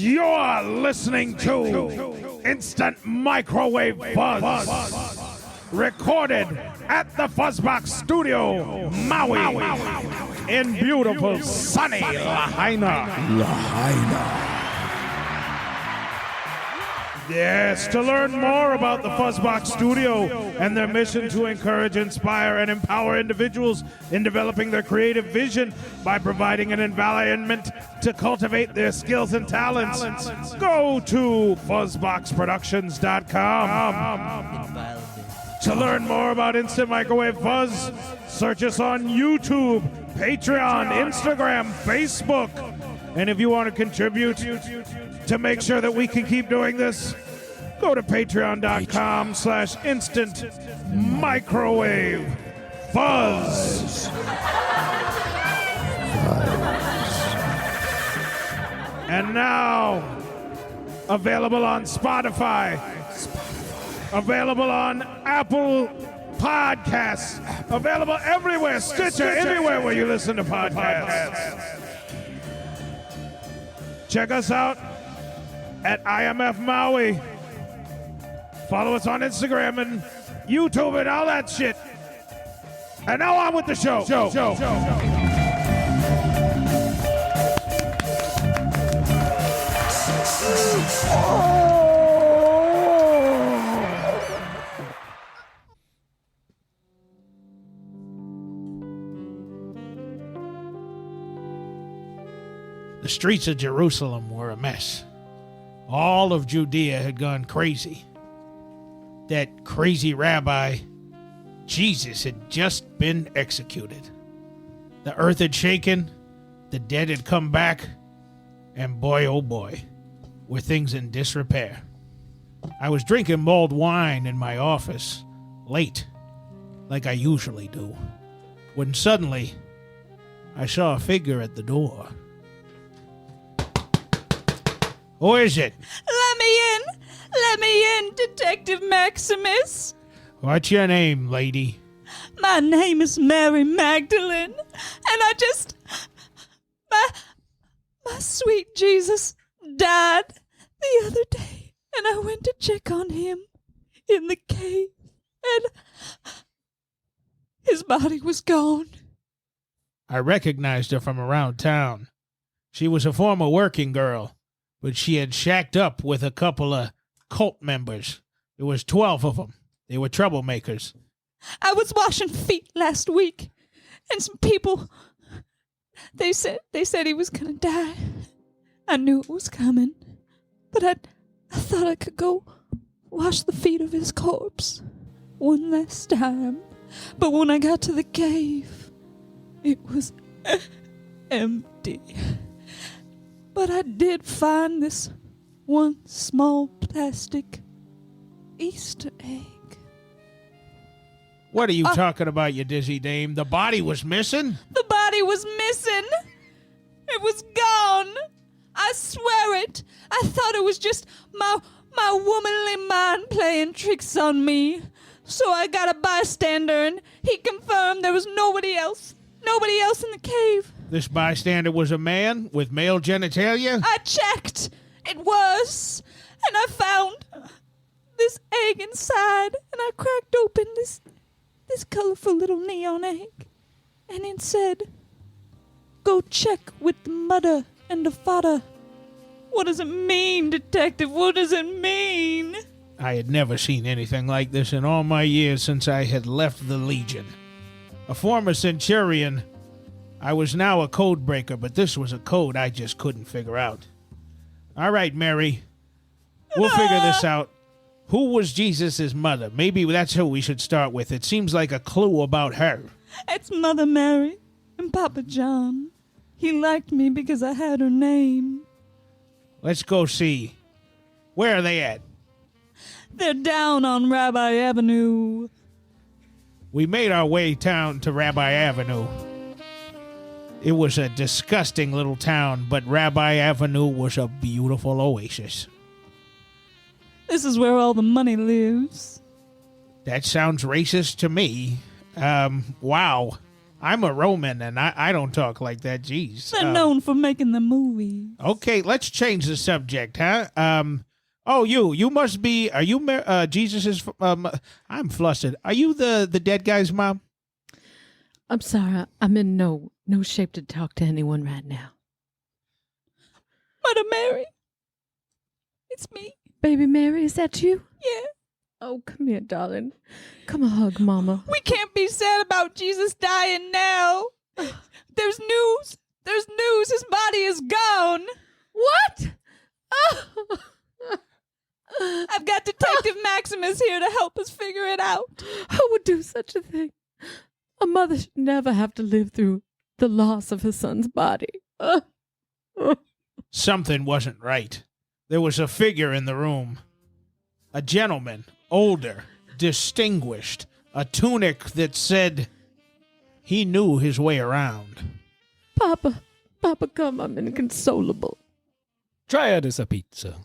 You're listening to Instant Microwave Fuzz, recorded at the Fuzzbox Studio, Maui, in beautiful, sunny Lahaina. Yes, to learn more about the Fuzzbox Studio and their mission to encourage, inspire, and empower individuals in developing their creative vision by providing an environment to cultivate their skills and talents, go to fuzzboxproductions.com. To learn more about Instant Microwave Fuzz, search us on YouTube, Patreon, Instagram, Facebook. And if you want to contribute to make sure that we can keep doing this, go to patreon.com/instant microwave fuzz. And now, available on Spotify, available on Apple Podcasts, available everywhere, Stitcher, everywhere where you listen to podcasts. Check us out at IMF Maui. Follow us on Instagram and YouTube and all that shit. And now on with the show. The streets of Jerusalem were a mess. All of Judea had gone crazy. That crazy rabbi, Jesus, had just been executed. The earth had shaken, the dead had come back, and boy, oh boy, were things in disrepair. I was drinking mulled wine in my office, late, like I usually do, when suddenly I saw a figure at the door. Who is it? Let me in! Let me in, Detective Maximus! What's your name, lady? My name is Mary Magdalene, and my sweet Jesus died the other day, and I went to check on him in the cave, and his body was gone. I recognized her from around town. She was a former working girl, but she had shacked up with a couple of cult members. There was 12 of them. They were troublemakers. I was washing feet last week, and some people, they said he was gonna die. I knew it was coming, but I thought I could go wash the feet of his corpse one last time. But when I got to the cave, it was empty. But I did find this one small plastic Easter egg. What are you talking about, you dizzy dame? The body was missing? The body was missing. It was gone. I swear it. I thought it was just my womanly mind playing tricks on me. So I got a bystander, and he confirmed there was nobody else in the cave. This bystander was a man with male genitalia? I checked. It was. And I found this egg inside, and I cracked open this colorful little neon egg. And it said, "Go check with the mother and the father." What does it mean, Detective? What does it mean? I had never seen anything like this in all my years since I had left the Legion. A former centurion, I was now a code breaker, but this was a code I just couldn't figure out. All right, Mary, we'll figure this out. Who was Jesus' mother? Maybe that's who we should start with. It seems like a clue about her. It's Mother Mary and Papa John. He liked me because I had her name. Let's go see. Where are they at? They're down on Rabbi Avenue. We made our way down to Rabbi Avenue. It was a disgusting little town, but Rabbi Avenue was a beautiful oasis. This is where all the money lives. That sounds racist to me. Wow. I'm a Roman, and I don't talk like that. Jeez. They're known for making the movie. Okay, let's change the subject, huh? You must be. Are you Jesus's? I'm flustered. Are you the dead guy's mom? I'm sorry. I'm in no shape to talk to anyone right now. Mother Mary, it's me. Baby Mary, is that you? Yeah. Oh, come here, darling. Come a hug, Mama. We can't be sad about Jesus dying now. There's news. There's news. His body is gone. What? Oh. I've got Detective Maximus here to help us figure it out. Who would do such a thing? A mother should never have to live through the loss of her son's body. Something wasn't right. There was a figure in the room. A gentleman, older, distinguished, a tunic that said he knew his way around. Papa, come, I'm inconsolable. Try it as a pizza.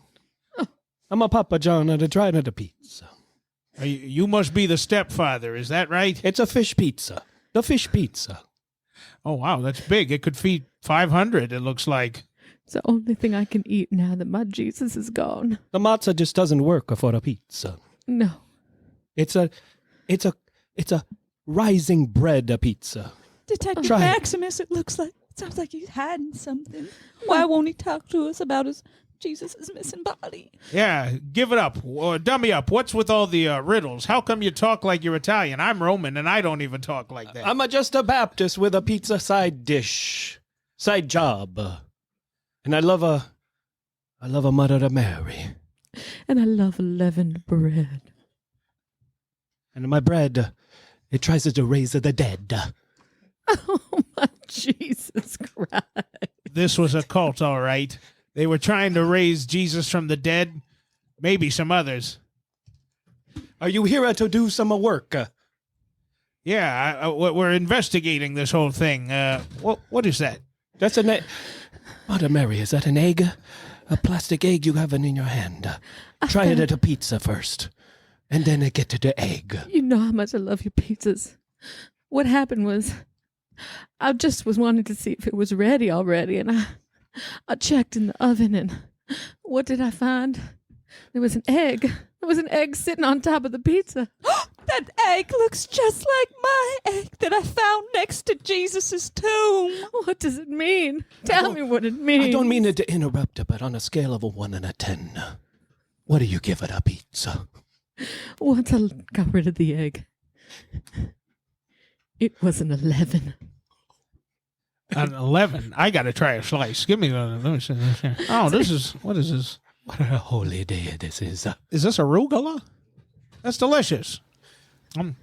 I'm a Papa John and try it a pizza. You must be the stepfather, is that right? It's a fish pizza. The fish pizza. Oh, wow, that's big. It could feed 500, it looks like. It's the only thing I can eat now that my Jesus is gone. The matzah just doesn't work for a pizza. No. It's a rising bread pizza. Detective Try it. Maximus, it sounds like he's hiding something. Why won't he talk to us about his Jesus' missing body? Yeah, give it up. Or dummy up. What's with all the riddles? How come you talk like you're Italian? I'm Roman, and I don't even talk like that. I'm just a Baptist with a pizza side dish. Side job. And I love a Mother Mary. And I love leavened bread. And my bread, it tries to raise the dead. Oh, my Jesus Christ. This was a cult, all right. They were trying to raise Jesus from the dead. Maybe some others. Are you here to do some work? Yeah, we're investigating this whole thing. What is that? That's an egg. Mother Mary, is that an egg? A plastic egg you have in your hand. Try it at a pizza first, and then get to the egg. You know how much I love your pizzas. What happened was, I just was wanting to see if it was ready already, and I checked in the oven, and what did I find? There was an egg. There was an egg sitting on top of the pizza. That egg looks just like my egg that I found next to Jesus' tomb. What does it mean? Tell me what it means. I don't mean it to interrupt, but on a scale of a 1 and a 10, what do you give it a pizza? Once I got rid of the egg, it was an 11. An 11. I got to try a slice. Give me one. Let me see. Oh, what is this? What a holy day this is. Is this arugula? That's delicious. Was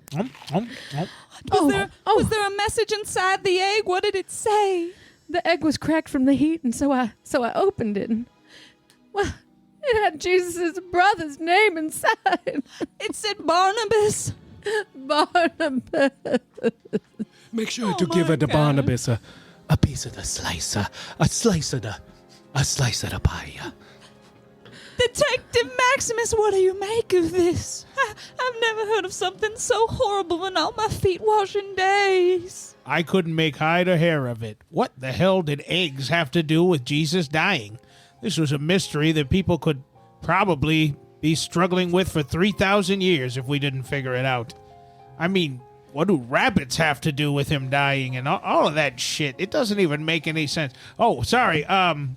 there a message inside the egg? What did it say? The egg was cracked from the heat, and so I opened it. And, well, it had Jesus' brother's name inside. It said Barnabas. Barnabas. Make sure to give it to Barnabas a piece of the slice, a slice of the pie. Detective Maximus, what do you make of this? I've never heard of something so horrible in all my feet washing days. I couldn't make hide or hair of it. What the hell did eggs have to do with Jesus dying? This was a mystery that people could probably be struggling with for 3,000 years if we didn't figure it out. I mean, what do rabbits have to do with him dying and all of that shit? It doesn't even make any sense. Oh, sorry.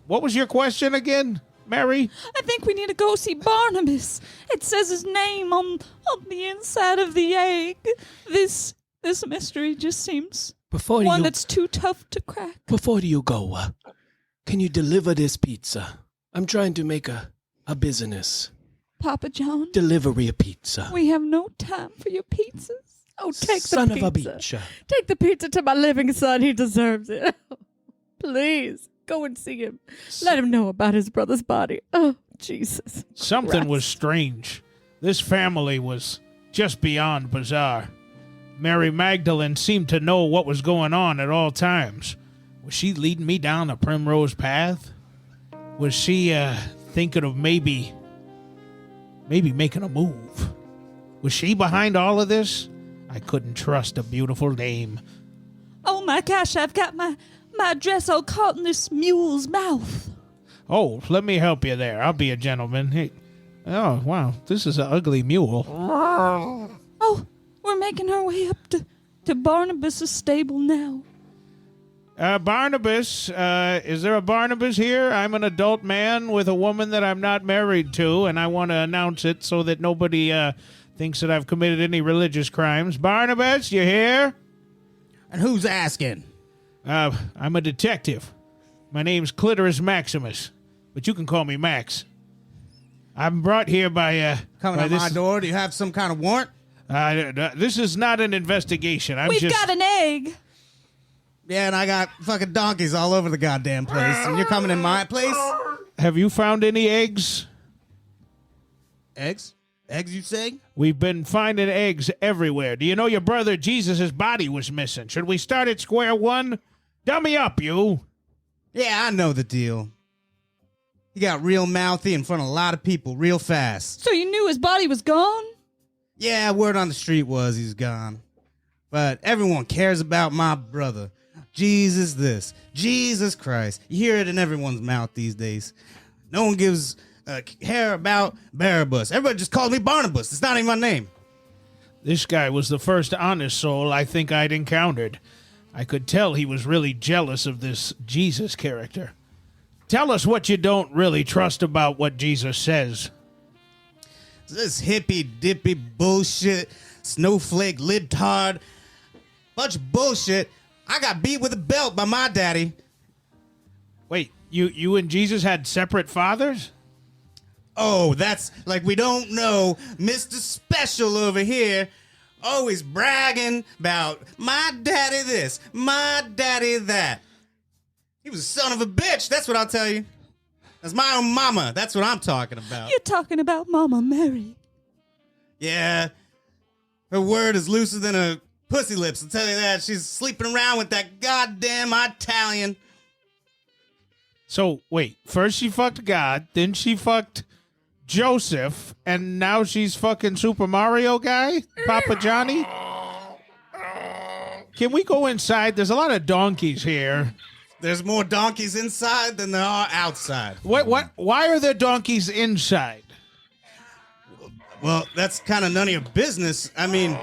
What was your question again, Mary? I think we need to go see Barnabas. It says his name on the inside of the egg. This mystery just seems one that's too tough to crack. Before you go, can you deliver this pizza? I'm trying to make a business. Papa John? Delivery a pizza. We have no time for your pizzas. Oh, take Son the pizza. of a bitch. Take the pizza to my living son. He deserves it. Please, go and see him. Let him know about his brother's body. Oh, Jesus. Something was Christ. strange. This family was just beyond bizarre. Mary Magdalene seemed to know what was going on at all times. Was she leading me down a primrose path? Was she thinking of maybe making a move? Was she behind all of this? I couldn't trust a beautiful dame. Oh my gosh, I've got my dress all caught in this mule's mouth. Oh, let me help you there. I'll be a gentleman. Hey. Oh, wow. This is an ugly mule. Oh, we're making our way up to Barnabas' stable now. Barnabas, is there a Barnabas here? I'm an adult man with a woman that I'm not married to, and I want to announce it so that nobody thinks that I've committed any religious crimes. Barnabas, you here? And who's asking? I'm a detective. My name's Clitoris Maximus, but you can call me Max. I'm brought here by, Coming to my door? Do you have some kind of warrant? This is not an investigation. We've got an egg. Yeah, and I got fucking donkeys all over the goddamn place. And you're coming in my place? Have you found any eggs? Eggs? Eggs, you say? We've been finding eggs everywhere. Do you know your brother Jesus' body was missing? Should we start at square one? Dummy up, you. Yeah, I know the deal. He got real mouthy in front of a lot of people real fast. So you knew his body was gone? Yeah, word on the street was he's gone. But everyone cares about my brother. Jesus this, Jesus Christ. You hear it in everyone's mouth these days. No one gives a care about Barabbas. Everybody just calls me Barnabas. It's not even my name. This guy was the first honest soul I think I'd encountered. I could tell he was really jealous of this Jesus character. Tell us what you don't really trust about what Jesus says. This hippy-dippy bullshit, snowflake, libtard, bunch of bullshit. I got beat with a belt by my daddy. Wait, you and Jesus had separate fathers? Oh, that's like we don't know Mr. Special over here. Always bragging about my daddy this, my daddy that. He was a son of a bitch, that's what I'll tell you. That's my own mama. That's what I'm talking about. You're talking about Mama Mary. Yeah. Her word is looser than a pussy lips, I'll tell you that. She's sleeping around with that goddamn Italian. So, wait, first she fucked God, then she fucked Joseph, and now she's fucking Super Mario guy? Papa Johnny? Can we go inside? There's a lot of donkeys here. There's more donkeys inside than there are outside. What? Why are there donkeys inside? Well, that's kind of none of your business. I mean,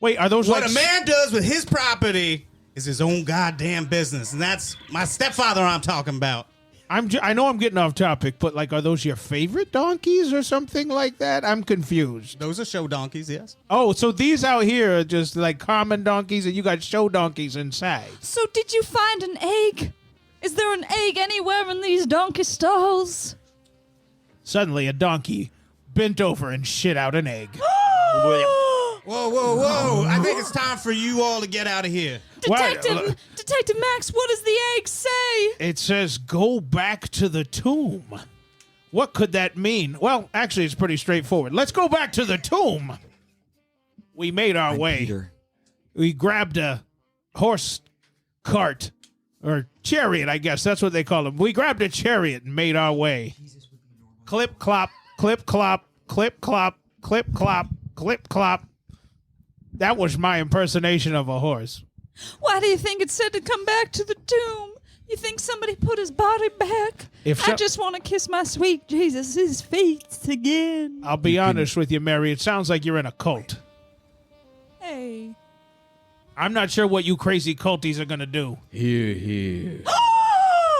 wait, are those what like a man does with his property is his own goddamn business, and that's my stepfather I'm talking about. I know I'm getting off topic, but like, are those your favorite donkeys or something like that? I'm confused. Those are show donkeys, yes. Oh, so these out here are just like common donkeys, and you got show donkeys inside. So did you find an egg? Is there an egg anywhere in these donkey stalls? Suddenly, a donkey bent over and shit out an egg. Whoa, whoa, whoa. I think it's time for you all to get out of here. Detective Max, what does the egg say? It says, go back to the tomb. What could that mean? Well, actually, it's pretty straightforward. Let's go back to the tomb. We made our way. Peter. We grabbed a horse cart, or chariot, I guess. That's what they call them. We grabbed a chariot and made our way. Clip, clop, clip, clop, clip, clop, clip, clop, clip, clop. That was my impersonation of a horse. Why do you think it said to come back to the tomb? You think somebody put his body back? I just want to kiss my sweet Jesus' feet again. I'll be honest with you, Mary. It sounds like you're in a cult. Hey. I'm not sure what you crazy culties are going to do. Here, here.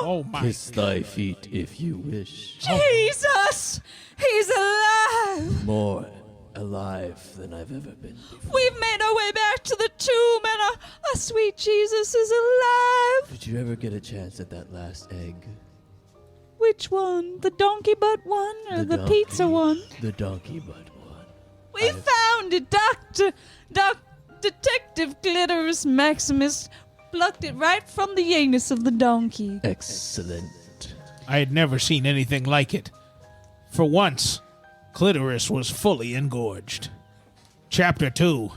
Oh, my. Kiss thy feet if you wish. Jesus! He's alive! More alive than I've ever been before. We've made our way back to the tomb, and our sweet Jesus is alive. Did you ever get a chance at that last egg? Which one? The donkey butt one or the donkey- pizza one? The donkey butt one. We found it, Detective Clitoris Maximus plucked it right from the anus of the donkey. Excellent. I had never seen anything like it. For once, Clitoris was fully engorged. Chapter 2.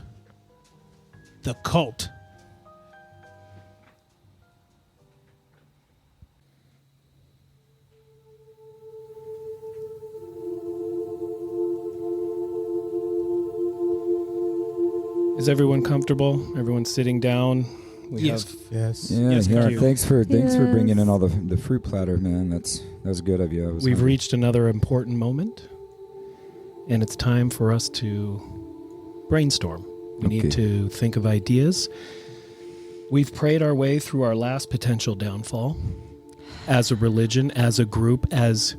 The Cult. Is everyone comfortable? Everyone's sitting down, We Yes. have Yes. Yeah, Yes, yeah. thank you. Thanks for bringing Yes. in all the fruit platter, man. That was good of you. I was we've hungry. reached another important moment, and it's time for us to brainstorm. We need Okay. to think of ideas. We've prayed our way through our last potential downfall as a religion, as a group, as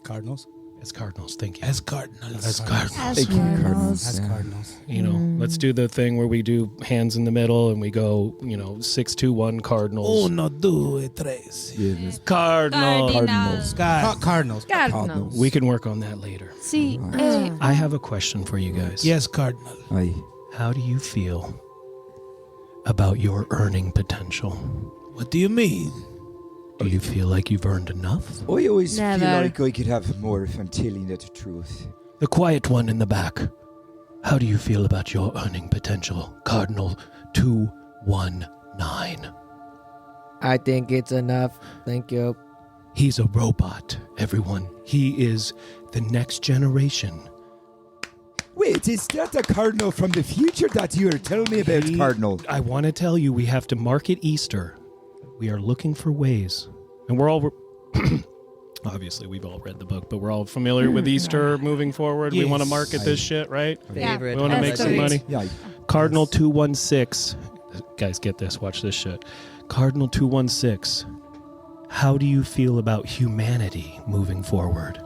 Cardinals. Cardinals. Thank you. As cardinals. As Cardinals. Thank you, Cardinals. As Yeah. Cardinals. You know, let's do the thing where we do hands in the middle and we go, 6-2-1 Cardinals. Uno, due, tres. Yeah, this- Cardinals. Cardinals. Cardinals. Cardinals. We can work on that later. See, I have a question for you guys. Yes, cardinal. Aye. How do you feel about your earning potential? What do you mean? Do you feel like you've earned enough? I always feel Never. like I could have more if I'm telling you the truth. The quiet one in the back. How do you feel about your earning potential? Cardinal 219. I think it's enough. Thank you. He's a robot, everyone. He is the next generation. Wait, is that a cardinal from the future that you were telling me about, Cardinal? I want to tell you, we have to market Easter. We are looking for ways. And we're all... Obviously, we've all read the book, but we're all familiar with Easter moving forward. We want to Yes. market this shit, right? Favorite. We want to make some money. Yeah. Cardinal 216. Guys, get this. Watch this shit. Cardinal 216. How do you feel about humanity moving forward?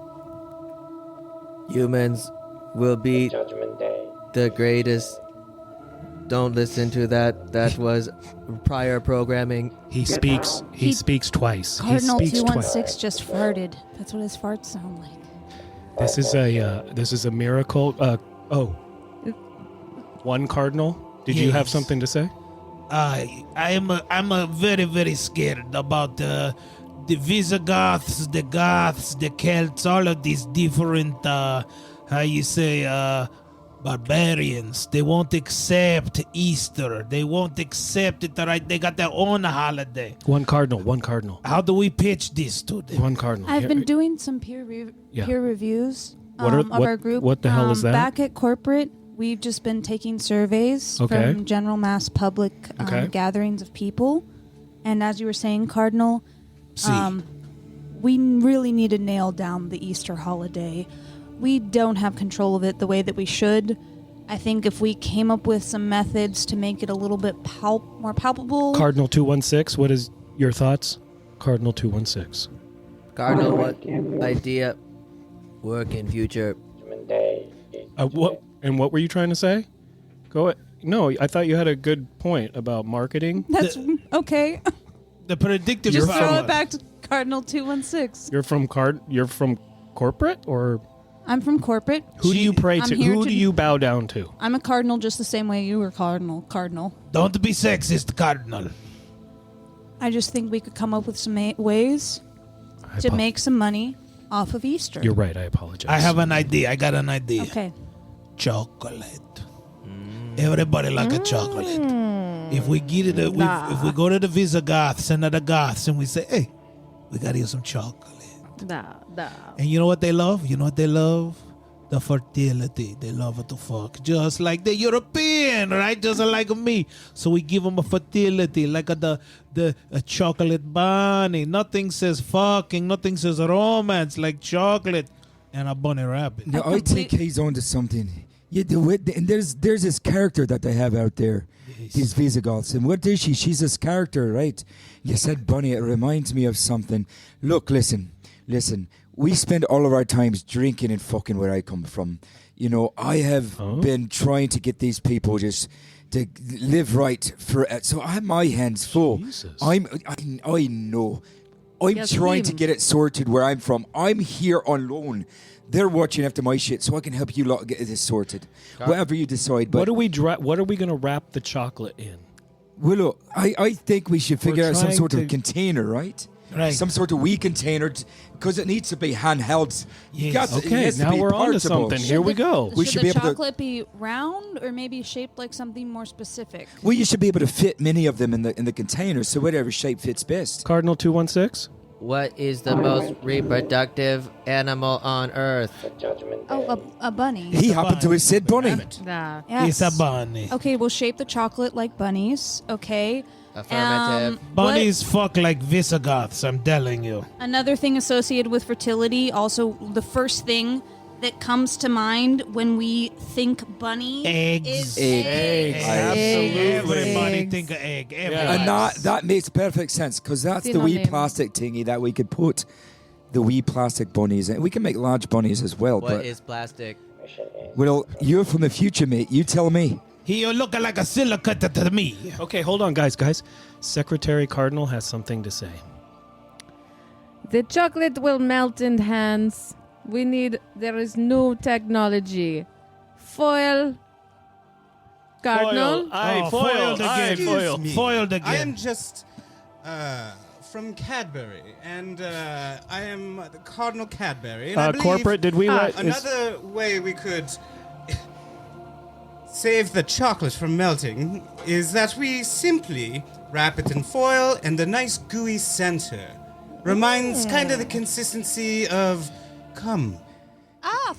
Humans will be the greatest. Don't listen to that. That was prior programming. He speaks twice. Cardinal he speaks twice. 216 just farted. That's what his farts sound like. This is a miracle. One cardinal. Did you have Yes. something to say? I'm a very, very scared about the Visigoths, the Goths, the Celts, all of these different barbarians. They won't accept Easter. They won't accept it. Right? They got their own holiday. One cardinal. How do we pitch this to them? One cardinal. I've Here- been doing some peer reviews of our group. What the hell is that? Back at corporate, we've just been taking surveys Okay. from general mass public Okay. gatherings of people. And as you were saying, Cardinal, See, we really need to nail down the Easter holiday. We don't have control of it the way that we should. I think if we came up with some methods to make it a little bit more palpable. Cardinal 216. What is your thoughts? Cardinal 216. Cardinal, what idea? Work in future. What were you trying to say? Go ahead. No, I thought you had a good point about marketing. That's okay. the predictive Just power. throw it back to Cardinal 216. You're from corporate, or I'm from corporate. who do you pray I'm to? here Who to- do you bow down to? I'm a cardinal just the same way you were cardinal. Don't be sexist, Cardinal. I just think we could come up with some ways I to apo- make some money off of Easter. You're right. I apologize. I have an idea. I got an idea. Okay. Chocolate. Everybody like a chocolate. If we get it, if we go to the Visigoths and the Goths and we say, "Hey, we got here some chocolate," and you know what they love? You know what they love? The fertility. They love it to fuck, just like the European, right? Just like me. So we give them a fertility, like a chocolate bunny. Nothing says fucking. Nothing says romance like chocolate and a bunny rabbit. No, I think he's onto something. Yeah, and there's this character that they have out there, these Visigoths. And what is she? She's this character, right? You said bunny. It reminds me of something. Look, listen. We spend all of our times drinking and fucking where I come from. You know, I have been trying to get these people just to live right for. So I have my hands full. Jesus. I know. I'm Yes, trying to him. get it sorted where I'm from. I'm here on loan. They're watching after my shit, so I can help you lot get this sorted. Whatever you decide. But What are we going to wrap the chocolate in? well, look, I think we should figure out some trying sort to- of container, right? Right. Some sort of wee container, because it needs to be handheld. Yes. It Okay, has to now be we're on to portable. something. Here we go. We should should the be able to- chocolate be round or maybe shaped like something more specific? Well, you should be able to fit many of them in the container, so whatever shape fits best. Cardinal 216. What is the most reproductive animal on Earth? Oh, a bunny. He happened to have said bunny. Nah. Yes. It's a bunny. Okay, we'll shape the chocolate like bunnies. Okay. Affirmative. Bunnies fuck like Visigoths, I'm telling you. Another thing associated with fertility, also the first thing that comes to mind when we think bunny Eggs. is Eggs. Everybody Eggs. think of egg. And Everybody. that makes perfect sense because that's the wee Synonym. plastic thingy that we could put the wee plastic bunnies in. We can make large bunnies as well. What but is plastic? well, you're from the future, mate. You tell me. He looking like a silicate to me. Okay, hold on, guys. Secretary Cardinal has something to say. The chocolate will melt in hands. There is new technology. Foil. Cardinal. Foiled again. Excuse me. Foiled again. I am just from Cadbury, and I am the Cardinal Cadbury. And I believe Corporate, did we let... another way we could save the chocolate from melting is that we simply wrap it in foil and a nice gooey center. Reminds kind of the consistency of cum.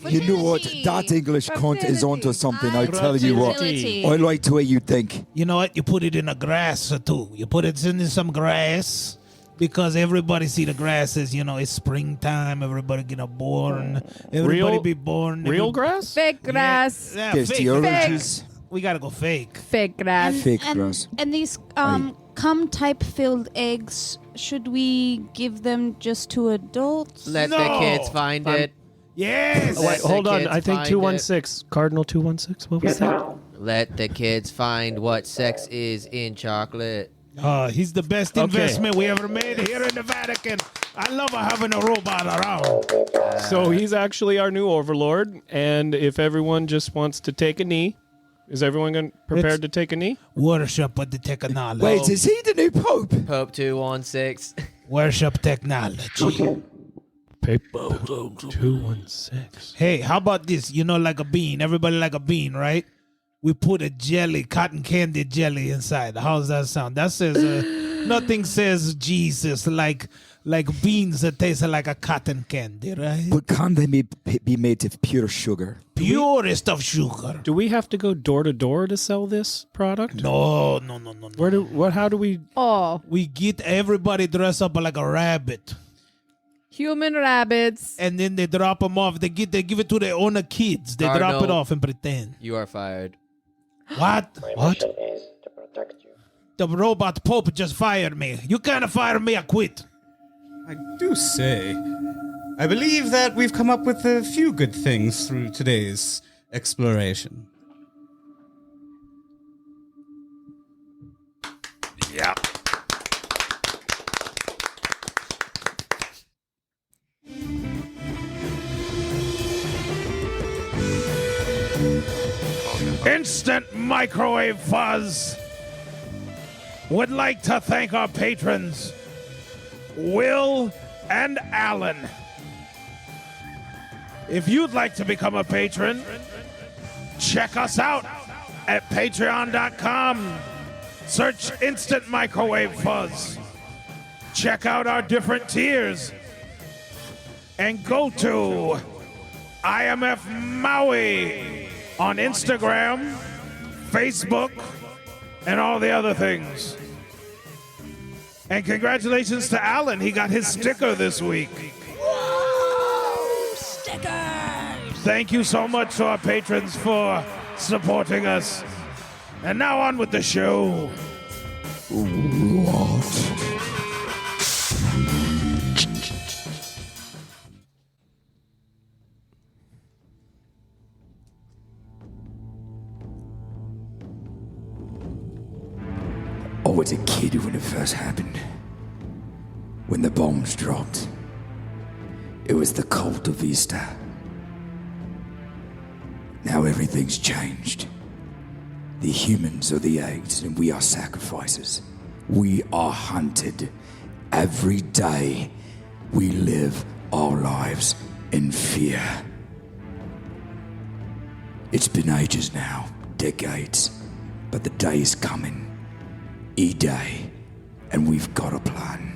You know what? That English cunt is onto something. I tell you what. Fertility. I like the way you think. You know what? You put it in a grass too. You put it in some grass because everybody see the grass as, it's springtime. Everybody gonna born. Everybody Real- be born. Real grass? Fake grass. Yeah, There's fake. the oranges. We gotta go fake. Fake grass. Fake grass. And these cum type filled eggs, should we give them just to adults? Let No. the kids find it. Yes. Let Wait, the hold on. kids I think find 216. Cardinal 216. What was that? Let the kids find what sex is in chocolate. He's the best Okay. investment we ever made here in the Vatican. I love having a robot around. So he's actually our new overlord. And if everyone just wants to take a knee, is everyone prepared to take a kney? Worship of the technology. Wait, is he the new pope? Pope 216. Worship technology. Paper 216. Hey, how about this? Like a bean. Everybody like a bean, right? We put a jelly, cotton candy jelly inside. How's that sound? That says nothing says Jesus like beans that taste like a cotton candy, right? But can they be made of pure sugar? Purest of sugar. Do we have to go door to door to sell this product? No. How do we... Oh, We get everybody dressed up like a rabbit. human rabbits. And then they drop them off. They give it to their own kids. They drop it Cardinal. off and pretend. You are fired. What? What? The robot Pope just fired me. You can't fire me, I quit. I do say, I believe that we've come up with a few good things through today's exploration. Yeah. Instant Microwave Fuzz would like to thank our patrons, Will and Alan. If you'd like to become a patron, check us out at patreon.com. Search Instant Microwave Fuzz. Check out our different tiers. And go to IMF Maui on Instagram, Facebook, and all the other things. And congratulations to Alan. He got his sticker this week. Whoa! Stickers! Thank you so much to our patrons for supporting us. And now on with the show. I was a kid when it first happened. When the bombs dropped. It was the cult of Easter. Now everything's changed. The humans are the eggs and we are sacrifices. We are hunted. Every day we live our lives in fear. It's been ages now, decades, but the day is coming. E-Day, and we've got a plan.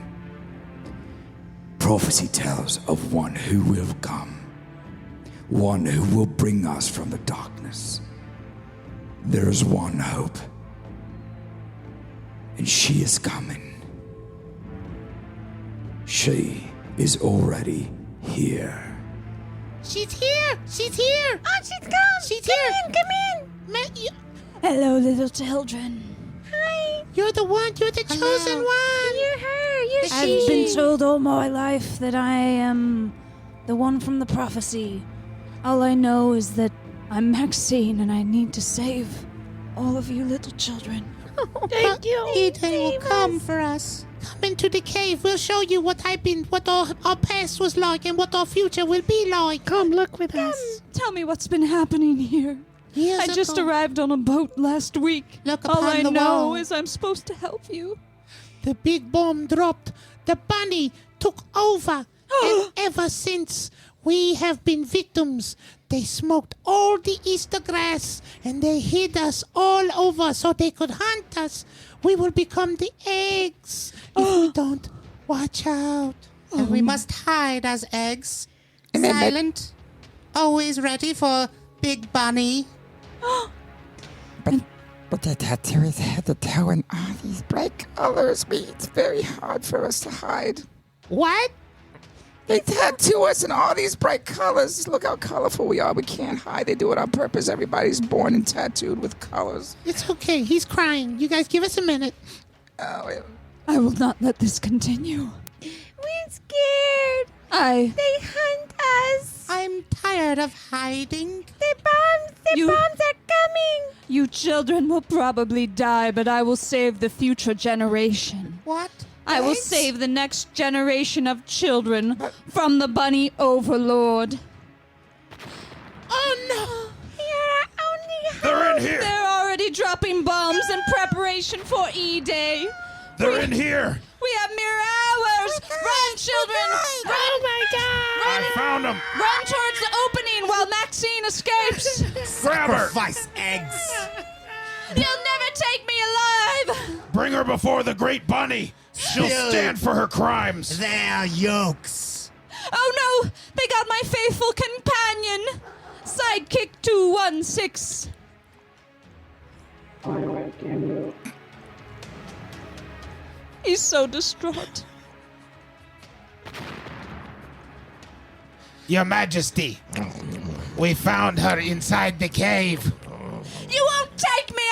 prophecy tells of one who will come, one who will bring us from the darkness. There's one hope, and she is coming. She is already here. She's here! She's here! Oh, she's come! She's come here! in, come in! Hello, little children. Hi. You're the one, you're the chosen one! You're her. You're she. I've been told all my life that I am the one from the prophecy. All I know is that I'm Maxine and I need to save all of you little children. Thank you. Eden will come for us. Come into the cave. We'll show you what our past was like and what our future will be like. Come, look with us. Tell me what's been happening here. Years I just ago, arrived on a boat last week. Look All upon I the know wall. is I'm supposed to help you. The big bomb dropped. The bunny took over. And ever since, we have been victims. They smoked all the Easter grass and they hid us all over so they could hunt us. We will become the eggs if we don't watch out. And we must hide as eggs. Silent. Always ready for Big Bunny. But the tattoo had to tell in all these bright colors. It's very hard for us to hide. What? They tattoo us in all these bright colors. Look how colorful we are. We can't hide. They do it on purpose. Everybody's born and tattooed with colors. It's okay. He's crying. You guys give us a minute. Oh, I will not let this continue. We're scared. They hunt us. I'm tired of hiding. The bombs are coming. You children will probably die, but I will save the future generation. What? I will Eggs? save the next generation of children from the bunny overlord. Oh, no. You're only They're in here. They're already dropping bombs in preparation for E-Day. They're in here. We have mere hours. Run, children. Run. Oh, my God. I found them. Run towards the opening while Maxine escapes. Grab her. Sacrifice eggs. You'll never take me alive. Bring her before the great bunny. She'll stand for her crimes. They're yolks. Oh no, they got my faithful companion. Sidekick 216. He's so distraught. Your Majesty, we found her inside the cave. You won't take me.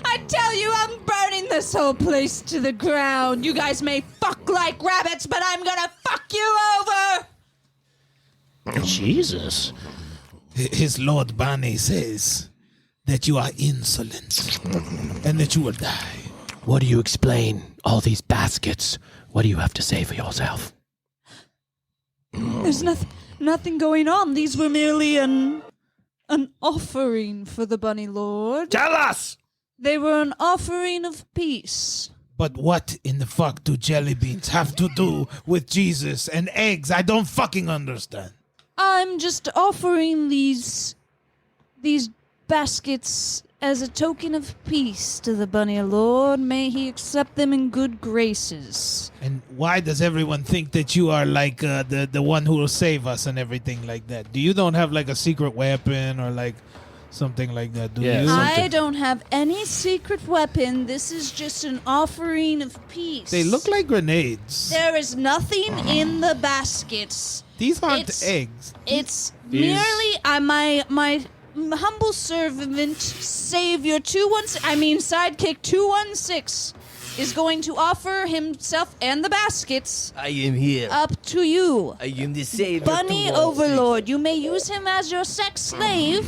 I tell you, I'm burning this whole place to the ground. You guys may fuck like rabbits, but I'm gonna fuck you over. Jesus. His Lord Bunny says that you are insolent and that you will die. What do you explain? All these baskets. What do you have to say for yourself? There's nothing going on. These were merely an offering for the Bunny Lord. Tell us. They were an offering of peace. But what in the fuck do jelly beans have to do with Jesus and eggs? I don't fucking understand. I'm just offering these baskets as a token of peace to the Bunny Lord. May he accept them in good graces. And why does everyone think that you are like the one who will save us and everything like that? You don't have like a secret weapon or like something like that, do Yeah, you? I don't have any secret weapon. This is just an offering of peace. They look like grenades. There is nothing in the baskets. These aren't It's- eggs. It's These- merely my humble servant, Savior Sidekick 216 is going to offer himself and the baskets I am here. up to you. I am the savior. Bunny to Overlord, you may use him as your sex slave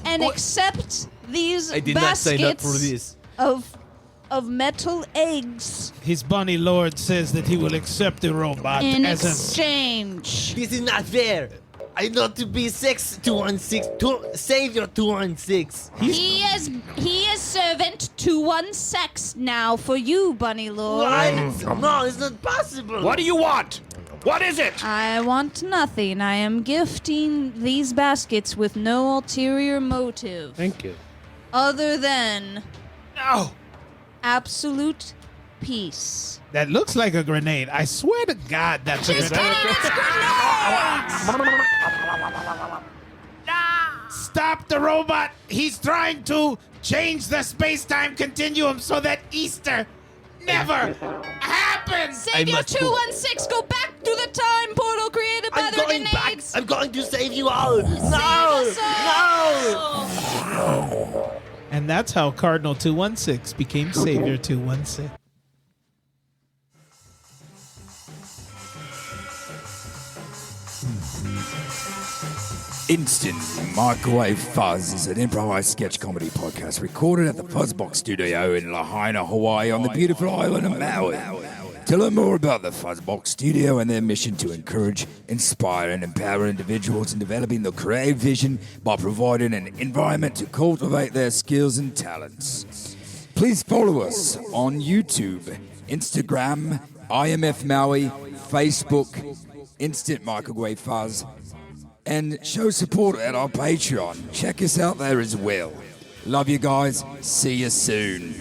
and accept these I did not sign up for baskets this. of metal eggs His bunny lord says that he will accept the robot in as exchange. This is not fair. I not to be sex 216, savior 216. He is servant 216 now for you, Bunny Lord. No, it's not possible. What do you want? What is it? I want nothing. I am gifting these baskets with no ulterior motive Thank you. other than No. absolute piece. That looks like a grenade. I swear to God, that's a grenade. Stop the robot. He's trying to change the space-time continuum so that Easter never happens. Savior 216, go back to the time portal created by I'm the going back. grenades. I'm going to save you all. No! us No! And that's how Cardinal 216 became Savior 216. Instant Microwave Fuzz is an improvised sketch comedy podcast recorded at the Fuzzbox Studio in Lahaina, Hawaii on the beautiful island of Maui. To learn more about the Fuzzbox Studio and their mission to encourage, inspire, and empower individuals in developing their creative vision by providing an environment to cultivate their skills and talents. Please follow us on YouTube, Instagram, IMF Maui, Facebook, Instant Microwave Fuzz, and show support at our Patreon. Check us out there as well. Love you guys. See you soon.